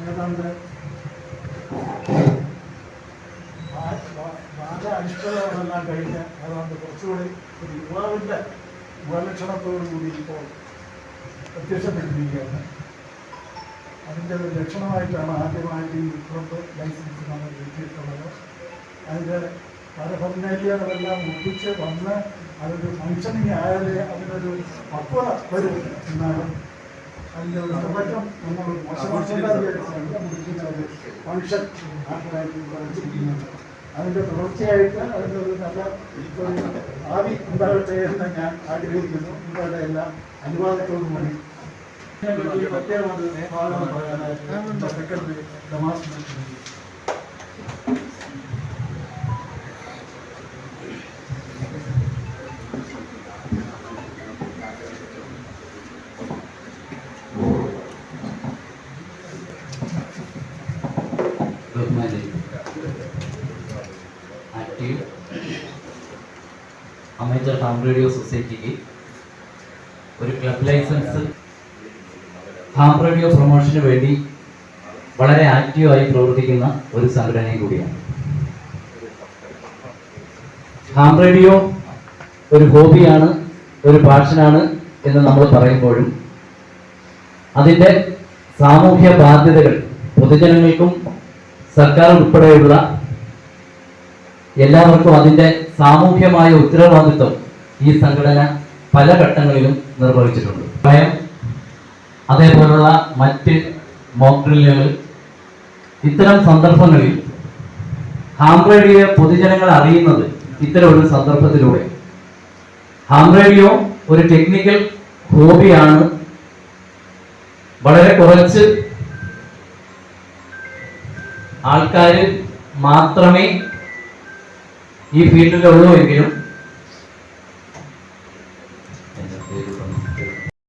ഏതാണ്ട് അനിഷ്ടതകളെല്ലാം കഴിഞ്ഞ് ഏതാണ്ട് കുറച്ചുകൂടി ഒരു യുവാവിൻ്റെ ഗുണലക്ഷണത്തോടുകൂടി ഇപ്പോൾ പ്രത്യക്ഷപ്പെട്ടിരിക്കുകയാണ്. അതിൻ്റെ ഒരു ലക്ഷണമായിട്ടാണ് ആദ്യമായിട്ട് ഈ റിക്രൂട്ട് ലൈസൻസ് നമ്മൾ കിട്ടിയിട്ടുള്ളത്. അതിൻ്റെ പല ഫർമാലിറ്റികളെല്ലാം ഒപ്പിച്ച് വന്ന് അതൊരു ഫങ്ഷനിങ് ആയാലേ അതിനൊരു പക്വത വരും. എന്നാലും അതിൻ്റെ ഒരു തുടക്കം നമ്മൾ മോശമാക്കിയത് ഫങ്ഷൻ ആയിട്ട് വെച്ചിരിക്കുന്നത്. അതിൻ്റെ തുടർച്ചയായിട്ട് അതിൻ്റെ ഒരു നല്ല ഒരു ഭാവി ഉണ്ടാകട്ടെ എന്ന് ഞാൻ ആഗ്രഹിക്കുന്നു. നിങ്ങളുടെ എല്ലാം അനുവാദത്തോടും കൂടി പ്രത്യേകമായി സ്വാഗതം പറയാനായിട്ട് സെക്രട്ടറി ഡമാസ് ആക്റ്റീവ് അമേച്ചർ ഹാം റേഡിയോ സൊസൈറ്റിക്ക് ഒരു ക്ലബ് ലൈസൻസ് ഹാം റേഡിയോ പ്രൊമോഷന് വേണ്ടി വളരെ ആക്റ്റീവായി പ്രവർത്തിക്കുന്ന ഒരു സംഘടനയും കൂടിയാണ്. ഹാം റേഡിയോ ഒരു ഹോബിയാണ്, ഒരു പാഷനാണ് എന്ന് നമ്മൾ പറയുമ്പോഴും അതിൻ്റെ സാമൂഹ്യ ബാധ്യതകൾ പൊതുജനങ്ങൾക്കും സർക്കാർ ഉൾപ്പെടെയുള്ള എല്ലാവർക്കും അതിൻ്റെ സാമൂഹ്യമായ ഉത്തരവാദിത്വം ഈ സംഘടന പല ഘട്ടങ്ങളിലും നിർവഹിച്ചിട്ടുണ്ട്. ഭയം, അതേപോലുള്ള മറ്റ് മോക്ക് ഡ്രില്ലുകൾ, ഇത്തരം സന്ദർഭങ്ങളിൽ ഹാം റേഡിയോ പൊതുജനങ്ങൾ അറിയുന്നത് ഇത്തരം ഒരു സന്ദർഭത്തിലൂടെ. ഹാം റേഡിയോ ഒരു ടെക്നിക്കൽ ഹോബിയാണ്. വളരെ കുറച്ച് ആൾക്കാർ മാത്രമേ ഈ ഫീൽഡിലുള്ളൂ എങ്കിലും